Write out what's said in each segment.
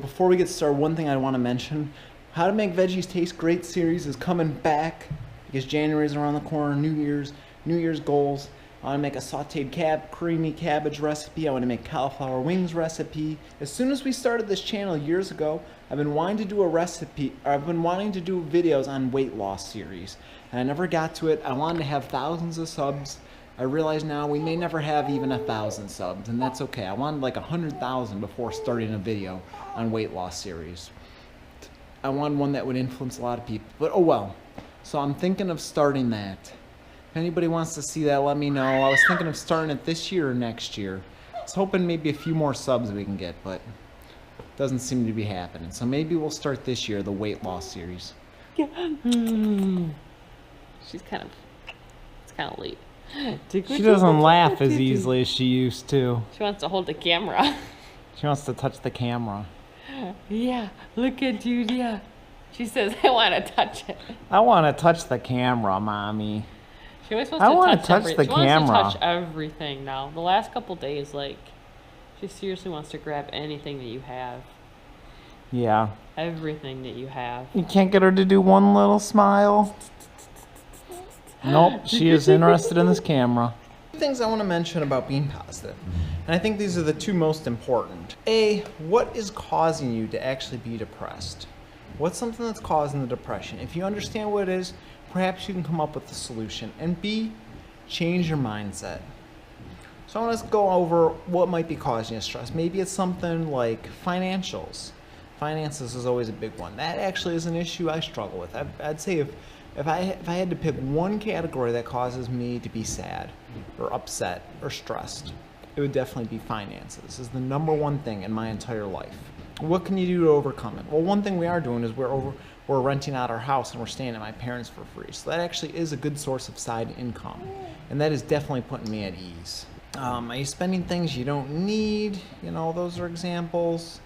Before we get started, one thing I want to mention, How to Make Veggies Taste Great series is coming back because January is around the corner, New Year's goals. I want to make a sauteed creamy cabbage recipe. I want to make cauliflower wings recipe. As soon as we started this channel years ago, I've been wanting to do videos on weight loss series, and I never got to it. I wanted to have thousands of subs. I realize now we may never have even 1,000 subs, and that's okay. I wanted like 100,000 before starting a video on weight loss series. I wanted one that would influence a lot of people, but oh well. So I'm thinking of starting that. If anybody wants to see that, let me know. I was thinking of starting it this year or next year. I was hoping maybe a few more subs we can get, but it doesn't seem to be happening. So maybe we'll start this year, the weight loss series. She's it's kind of late. She doesn't laugh as easily as she used to. She wants to hold the camera. She wants to touch the camera. Yeah, look at Julia. She says, I want to touch it. I want to touch the camera, Mommy. She always wants to touch the camera. She wants to touch everything now. The last couple days, like, she seriously wants to grab anything that you have. Yeah. Everything that you have. You can't get her to do one little smile? Nope, she is interested in this camera. Two things I want to mention about being positive, and I think these are the two most important. A, what is causing you to actually be depressed? What's something that's causing the depression? If you understand what it is, perhaps you can come up with a solution. And B, change your mindset. So I want to go over what might be causing you stress. Maybe it's something like financials. Finances is always a big one. That actually is an issue I struggle with. I'd say if I had to pick one category that causes me to be sad or upset or stressed, it would definitely be finances. This is the number one thing in my entire life. What can you do to overcome it? Well, one thing we are doing is we're renting out our house and we're staying at my parents' for free. So that actually is a good source of side income. And that is definitely putting me at ease. Are you spending things you don't need? You know, those are examples.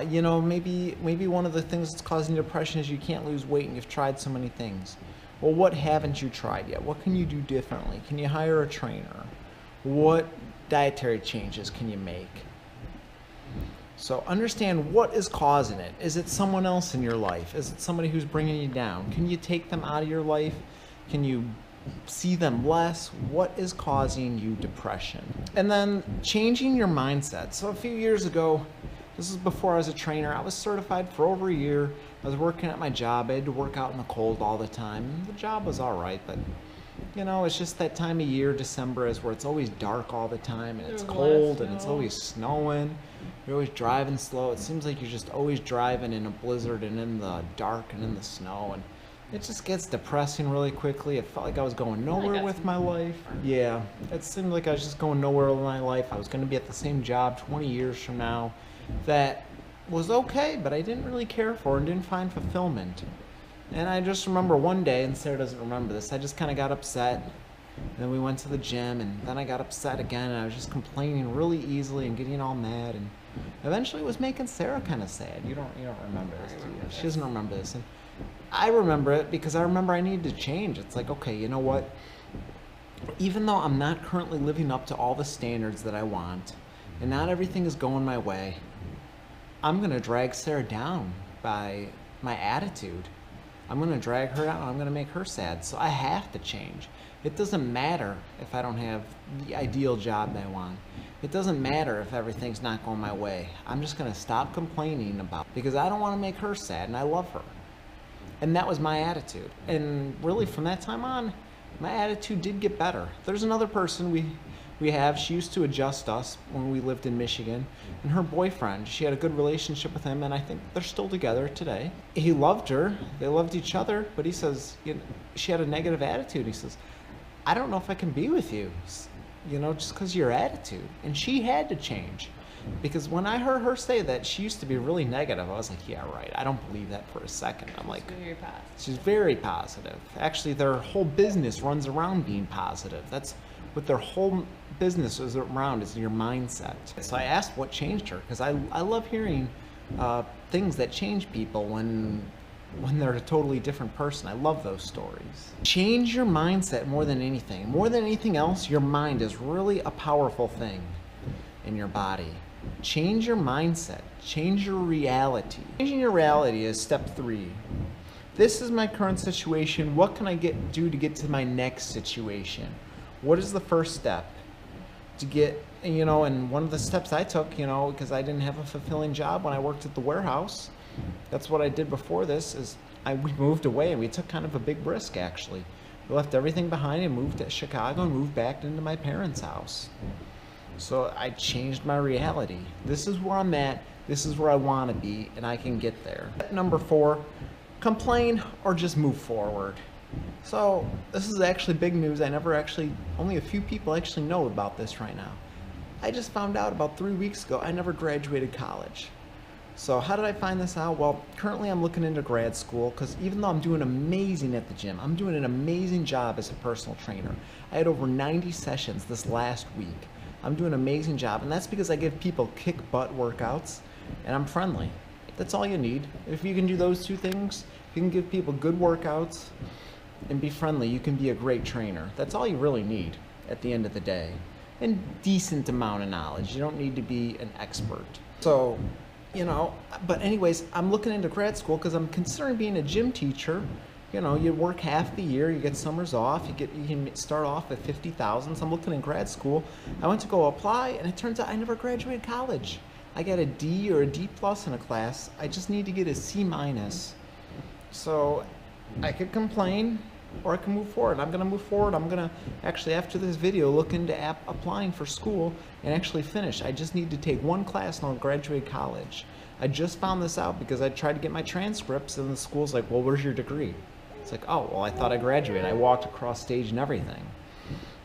You know, maybe one of the things that's causing depression is you can't lose weight and you've tried so many things. Well, what haven't you tried yet? What can you do differently? Can you hire a trainer? What dietary changes can you make? So understand what is causing it. Is it someone else in your life? Is it somebody who's bringing you down? Can you take them out of your life? Can you see them less? What is causing you depression? And then changing your mindset. So a few years ago, this is before I was a trainer. I was certified for over a year. I was working at my job. I had to work out in the cold all the time. The job was all right, but you know, it's just that time of year, December, is where it's always dark all the time and it's cold and it's always snowing. You're always driving slow. It seems like you're just always driving in a blizzard and in the dark and in the snow, and it just gets depressing really quickly. It felt like I was going nowhere with my life. Yeah, it seemed like I was just going nowhere with my life. I was going to be at the same job 20 years from now. That was okay, but I didn't really care for and didn't find fulfillment. And I just remember one day, and Sarah doesn't remember this, I just kind of got upset. And then we went to the gym, and then I got upset again, and I was just complaining really easily and getting all mad, and eventually it was making Sarah kind of sad. You don't remember this, do you? She doesn't remember this. And I remember it because I remember I needed to change. It's like, okay, you know what? Even though I'm not currently living up to all the standards that I want, and not everything is going my way, I'm going to drag Sarah down by my attitude. I'm going to drag her down. I'm going to make her sad. So I have to change. It doesn't matter if I don't have the ideal job that I want. It doesn't matter if everything's not going my way. I'm just going to stop complaining about it because I don't want to make her sad, and I love her. And that was my attitude. And really from that time on, my attitude did get better. There's another person we have. She used to adjust us when we lived in Michigan, and her boyfriend, she had a good relationship with him, and I think they're still together today. He loved her, they loved each other, but he says, you know, she had a negative attitude. He says, I don't know if I can be with you, you know, just because of your attitude. And she had to change, because when I heard her say that she used to be really negative, I was like, yeah, right, I don't believe that for a second. I'm like, she's very positive. Actually, their whole business runs around being positive. That's what their whole business is around, is your mindset. So I asked what changed her, because I love hearing things that change people when they're a totally different person. I love those stories. Change your mindset more than anything. More than anything else, your mind is really a powerful thing in your body. Change your mindset. change your reality. Changing your reality is step 3. This is my current situation. What can I do to get to my next situation? What is the first step to get, and one of the steps I took, because I didn't have a fulfilling job when I worked at the warehouse. That's what I did before this, is we moved away, and we took kind of a big risk, actually. We left everything behind and moved to Chicago and moved back into my parents' house. So I changed my reality. This is where I'm at. This is where I want to be, and I can get there. Number 4, complain or just move forward. So this is actually big news. Only a few people actually know about this right now. I just found out about 3 weeks ago I never graduated college. So how did I find this out? Well, currently I'm looking into grad school, because even though I'm doing amazing at the gym, I'm doing an amazing job as a personal trainer. I had over 90 sessions this last week. I'm doing an amazing job, and that's because I give people kick butt workouts, and I'm friendly. That's all you need. If you can do those 2 things, you can give people good workouts and be friendly, you can be a great trainer. That's all you really need at the end of the day. And decent amount of knowledge. You don't need to be an expert. So, but anyways, I'm looking into grad school because I'm considering being a gym teacher. You work half the year, you get summers off, you can start off at $50,000. So I'm looking in grad school. I went to go apply, and it turns out I never graduated college. I got a D or a D plus in a class. I just need to get a C minus. So I could complain, or I can move forward. I'm going to move forward. I'm going to actually, after this video, look into applying for school and actually finish. I just need to take 1 class and I'll graduate college. I just found this out because I tried to get my transcripts, and the school's like, well, where's your degree? It's like, oh, well, I thought I graduated. I walked across stage and everything.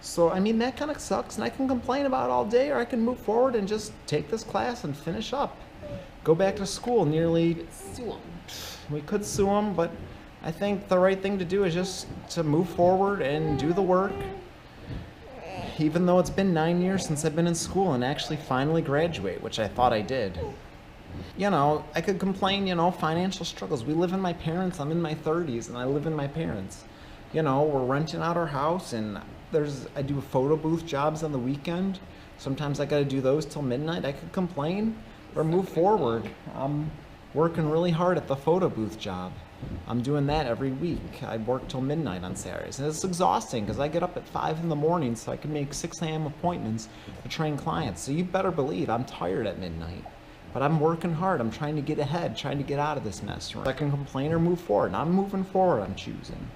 So, that kind of sucks, and I can complain about it all day, or I can move forward and just take this class and finish up. Go back to school Sue them. We could sue them, but I think the right thing to do is just to move forward and do the work, even though it's been 9 years since I've been in school, and actually finally graduate, which I thought I did. I could complain, financial struggles. We live in my parents. I'm in my 30s, and I live in my parents. We're renting out our house, and I do photo booth jobs on the weekend. Sometimes I got to do those till midnight. I could complain or move forward. I'm working really hard at the photo booth job. I'm doing that every week. I work till midnight on Saturdays, and it's exhausting because I get up at 5 in the morning so I can make 6 a.m. appointments to train clients. So you better believe I'm tired at midnight, but I'm working hard. I'm trying to get ahead, trying to get out of this mess. I can complain or move forward, and I'm moving forward. I'm choosing.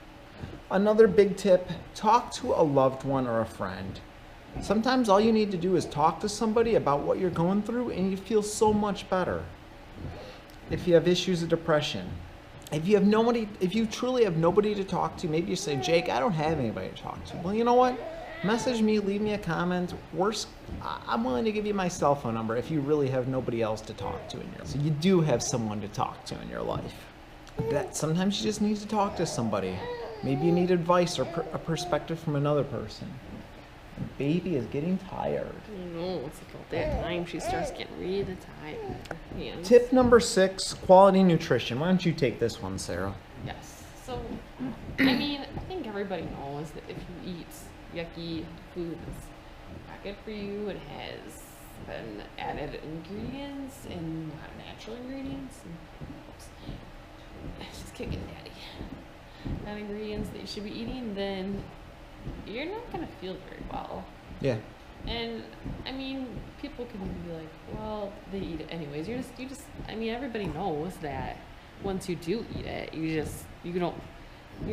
Another big tip, talk to a loved one or a friend. Sometimes all you need to do is talk to somebody about what you're going through, and you feel so much better. If you have issues of depression, if you truly have nobody to talk to, maybe you say, Jake, I don't have anybody to talk to. Well, you know what? Message me, leave me a comment. Worst, I'm willing to give you my cell phone number if you really have nobody else to talk to in your life. So you do have someone to talk to in your life. That sometimes you just need to talk to somebody. Maybe you need advice or a perspective from another person. The baby is getting tired. I know, it's like all that time she starts getting really tired. Hands. Tip number 6, quality nutrition. Why don't you take this one, Sarah? Yes. So, I think everybody knows that if you eat yucky food, it's not good for you. It has been added ingredients and not natural ingredients. Just kicking daddy. Not ingredients that you should be eating, then you're not going to feel very well. Yeah. And people can be like, well, they eat it anyways. You just everybody knows that once you do eat it, you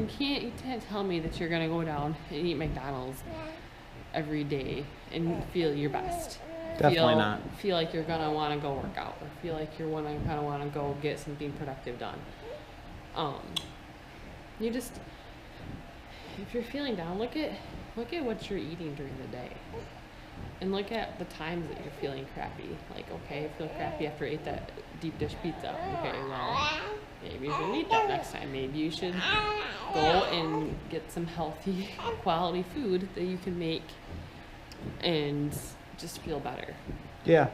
can't tell me that you're gonna go down and eat McDonald's every day and feel your best. Definitely not. Feel like you're gonna want to go work out, or feel like you're gonna kind of want to go get something productive done. If you're feeling down, look at what you're eating during the day, and look at the times that you're feeling crappy. Like, okay, I feel crappy after I ate that deep dish pizza. Okay, well, maybe you shouldn't eat that next time. Maybe you should go and get some healthy, quality food that you can make and just feel better. Yeah.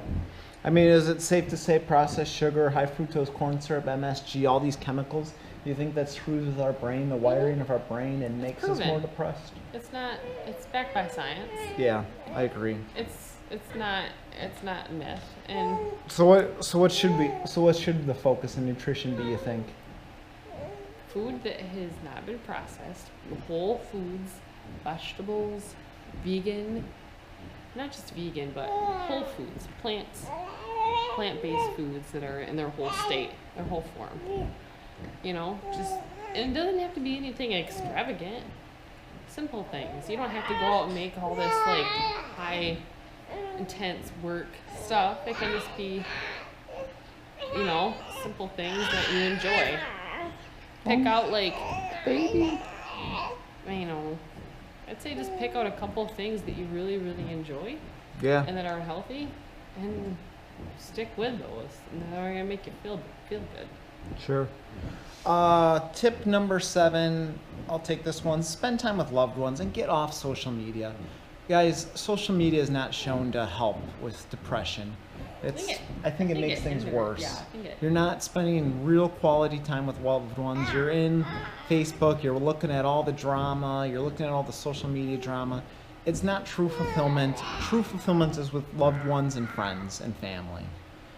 Is it safe to say processed sugar, high fructose corn syrup, MSG, all these chemicals, do you think that screws with our brain, the wiring of our brain, and makes us more depressed? It's backed by science. Yeah, I agree. It's not It's not myth. And So what should the focus in nutrition be, you think? food that has not been processed, whole foods, vegetables, vegan, not just vegan, but whole foods, plant-based foods that are in their whole state, their whole form. You know, just, and it doesn't have to be anything extravagant. Simple things. You don't have to go out and make all this like high, intense work stuff. It can just be, you know, simple things that you enjoy. Pick out like, baby, you know, I'd say just pick out a couple of things that you really, really enjoy. Yeah. And that are healthy, and stick with those, and they're gonna make you feel good. Sure. Tip number 7, I'll take this one. Spend time with loved ones and get off social media. Guys, social media is not shown to help with depression. I think it makes things worse. Yeah, You're not spending real quality time with loved ones. You're in Facebook, you're looking at all the drama, you're looking at all the social media drama. It's not true fulfillment. True fulfillment is with loved ones and friends and family.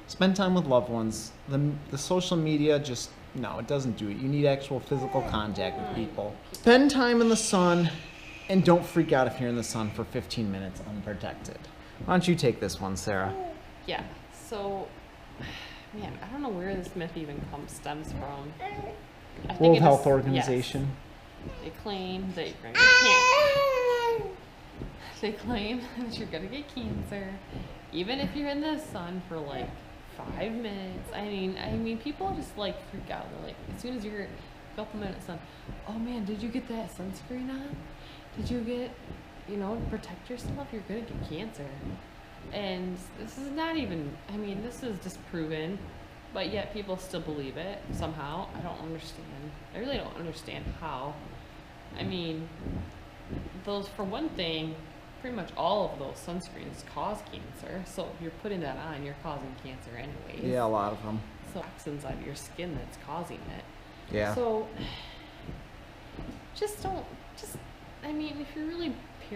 Spend time with loved ones. The social media just, no, it doesn't do it. You need actual physical contact with people. Spend time in the sun, and don't freak out if you're in the sun for 15 minutes unprotected. Why don't you take this one, Sarah? Yeah. So, man, I don't know where this myth even stems from. I think World it Health is- Organization. Yes. They claim that you're gonna get cancer. They claim that you're gonna get cancer, even if you're in the sun for like 5 minutes. I mean, people just like freak out. They're like, as soon as you're a couple minutes sun, oh man, did you get that sunscreen on? Did you get, you know, to protect yourself? You're gonna get cancer. And this is not even, I mean, this is disproven, but yet people still believe it somehow. I don't understand. I really don't understand how. I mean, those, for one thing, pretty much all of those sunscreens cause cancer. So if you're putting that on, you're causing cancer anyways. Yeah, a lot of them. So toxins on your skin that's causing it. Yeah. So I mean, if you're really if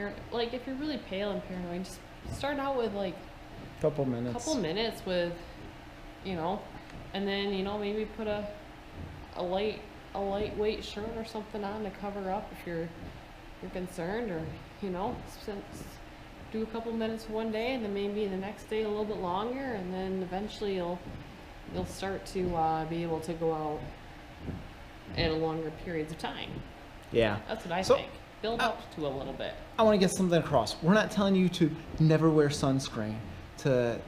you're really pale and paranoid, just start out with like Couple minutes with, you know, and then, you know, maybe put a lightweight shirt or something on to cover up if you're concerned, or, you know, do a couple minutes one day, and then maybe the next day a little bit longer, and then eventually you'll start to be able to go out in longer periods of time. Yeah. That's what I So, think. Build up to a little bit. I want to get something across. We're not telling you to never wear sunscreen, to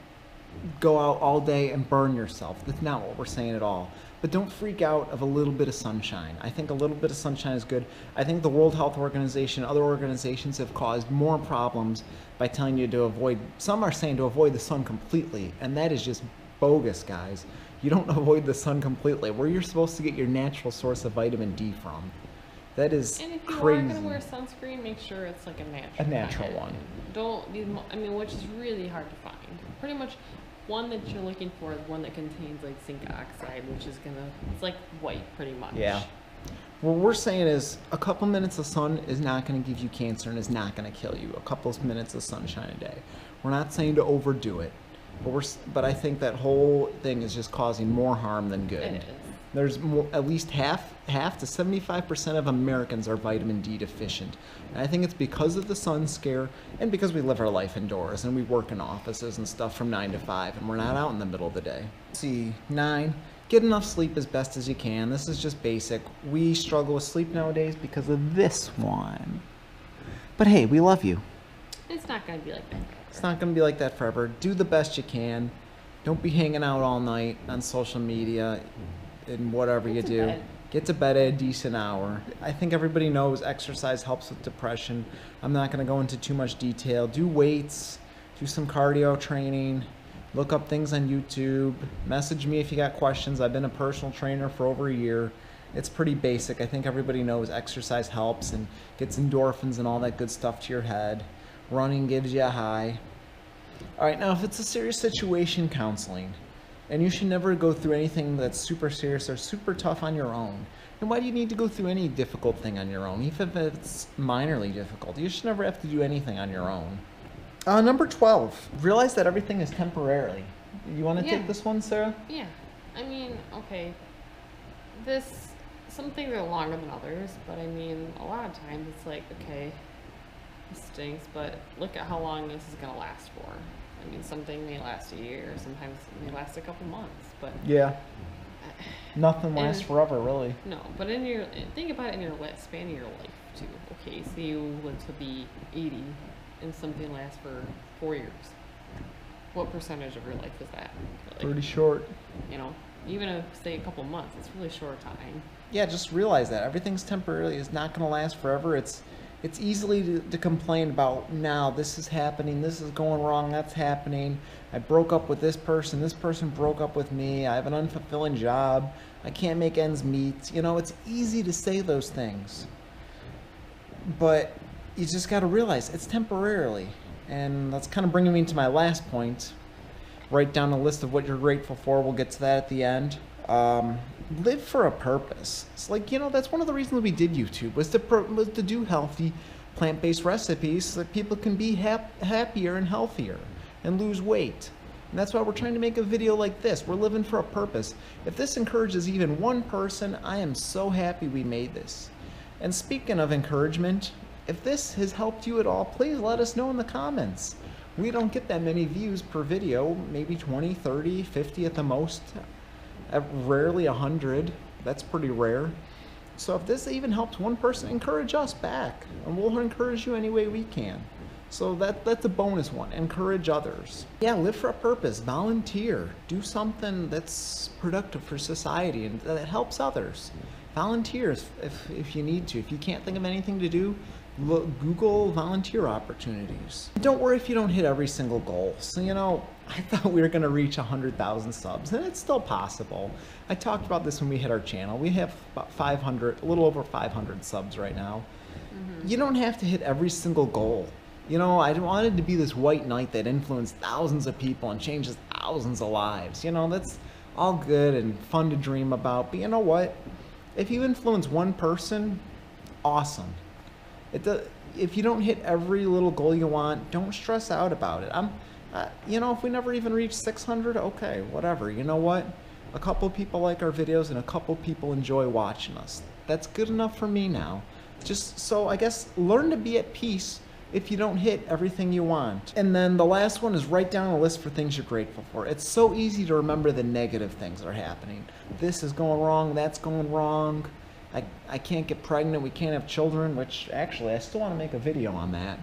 go out all day and burn yourself. That's not what we're saying at all. But don't freak out of a little bit of sunshine. I think a little bit of sunshine is good. I think the World Health Organization, other organizations have caused more problems by telling you to avoid, some are saying to avoid the sun completely, and that is just bogus, guys. You don't avoid the sun completely. Where you're supposed to get your natural source of vitamin D from. That is And if you crazy. are going to wear sunscreen, make sure it's like a natural one. Which is really hard to find. Pretty much one that you're looking for is one that contains like zinc oxide, which is it's like white pretty much. Yeah. What we're saying is a couple minutes of sun is not going to give you cancer and is not going to kill you. A couple of minutes of sunshine a day. We're not saying to overdo it, but I think that whole thing is just causing more harm than good. It is. There's at least half to 75% of Americans are vitamin D deficient. And I think it's because of the sun scare and because we live our life indoors and we work in offices and stuff from 9 to 5 and we're not out in the middle of the day. See, 9, get enough sleep as best as you can. This is just basic. We struggle with sleep nowadays because of this one. But hey, we love you. It's not going to be like that. It's not going to be like that forever. Do the best you can. Don't be hanging out all night on social media and whatever you do. Get to bed at a decent hour. I think everybody knows exercise helps with depression. I'm not going to go into too much detail. Do weights, do some cardio training, look up things on YouTube, message me if you got questions. I've been a personal trainer for over a year. It's pretty basic. I think everybody knows exercise helps and gets endorphins and all that good stuff to your head. Running gives you a high. All right, now if it's a serious situation, counseling. And you should never go through anything that's super serious or super tough on your own. And why do you need to go through any difficult thing on your own? Even if it's minorly difficult, you should never have to do anything on your own. Number 12, realize that everything is temporarily. You want to Yeah. take this one, Sarah? Yeah. I mean, okay. Some things are longer than others, but I mean, a lot of times it's like, okay, this stinks, but look at how long this is going to last for. I mean, something may last a year, sometimes it may last a couple months, but Yeah. Nothing lasts And- forever, really. no, but think about it in your span of your life, too. Okay, so you live to be 80 and something lasts for 4 years. What percentage of your life is that? Really? Pretty short. You know, even if, say, a couple months, it's really short time. Yeah, just realize that everything's temporarily. It's not going to last forever. It's easily to complain about, now this is happening, this is going wrong, that's happening. I broke up with this person broke up with me, I have an unfulfilling job, I can't make ends meet. You know, it's easy to say those things. But you just got to realize it's temporarily. And that's kind of bringing me to my last point. Write down a list of what you're grateful for. We'll get to that at the end. Live for a purpose. It's like, you know, that's one of the reasons we did YouTube, was to do healthy plant-based recipes so that people can be happier and healthier and lose weight. And that's why we're trying to make a video like this. We're living for a purpose. If this encourages even one person, I am so happy we made this. And speaking of encouragement, if this has helped you at all, please let us know in the comments. We don't get that many views per video, maybe 20, 30, 50 at the most. Rarely 100. That's pretty rare. So if this even helps one person, encourage us back. And we'll encourage you any way we can. So that's a bonus one. Encourage others. Yeah, live for a purpose. Volunteer. Do something that's productive for society and that helps others. Volunteer if you need to. If you can't think of anything to do, Google volunteer opportunities. Don't worry if you don't hit every single goal. So, you know, I thought we were going to reach 100,000 subs, and it's still possible. I talked about this when we hit our channel. We have about 500, a little over 500 subs right now. Mm-hmm. You don't have to hit every single goal. You know, I wanted to be this white knight that influenced thousands of people and changes thousands of lives. You know, that's all good and fun to dream about. But you know what? If you influence one person, awesome. If you don't hit every little goal you want, don't stress out about it. You know, if we never even reach 600, okay, whatever. You know what? A couple people like our videos and a couple people enjoy watching us. That's good enough for me now. Just so I guess learn to be at peace if you don't hit everything you want. And then the last one is write down a list for things you're grateful for. It's so easy to remember the negative things that are happening. This is going wrong, that's going wrong. I can't get pregnant, we can't have children, which actually I still want to make a video on that.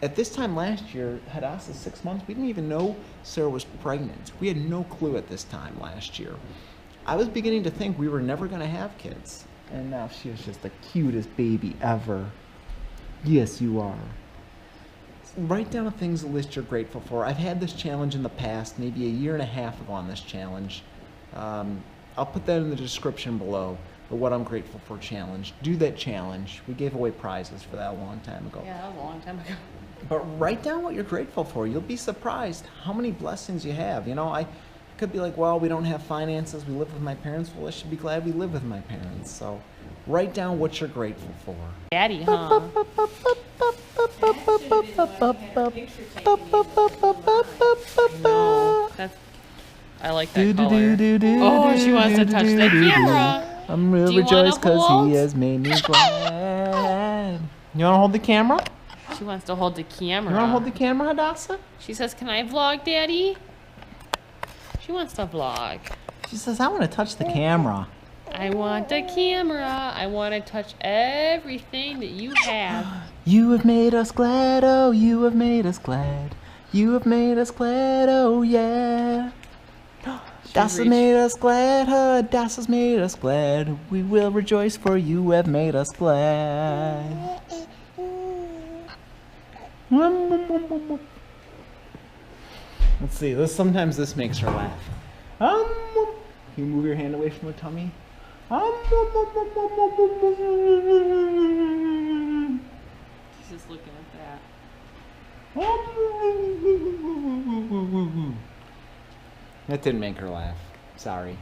At this time last year, Hadassah's 6 months, we didn't even know Sarah was pregnant. We had no clue at this time last year. I was beginning to think we were never going to have kids. And now she is just the cutest baby ever. Yes, you are. Write down things a list you're grateful for. I've had this challenge in the past, maybe a year and a half ago on this challenge. I'll put that in the description below. The What I'm Grateful For challenge. Do that challenge. We gave away prizes for that a long time ago. Yeah, that was a long time ago. But write down what you're grateful for. You'll be surprised how many blessings you have. You know, I could be like, well, we don't have finances. We live with my parents. Well, I should be glad we live with my parents. So write down what you're grateful for. Daddy, huh? No, I like that color. Oh, she wants to touch the camera. I'm real Do you rejoiced wanna because hold? he has made me glad. You want to hold the camera? She wants to hold the camera. You want to hold the camera, Hadassah? She says, "Can I vlog, Daddy?" She wants to vlog. She says, I want to touch the camera. I want the camera. I want to touch everything that you have. You have made us glad, oh, you have made us glad. You have made us glad, oh yeah. Das has made us glad, huh? Das has made us glad. We will rejoice for you have made us glad. Let's see, sometimes this makes her laugh. Can you move your hand away from her tummy? She's just looking at that. That didn't make her laugh. Sorry.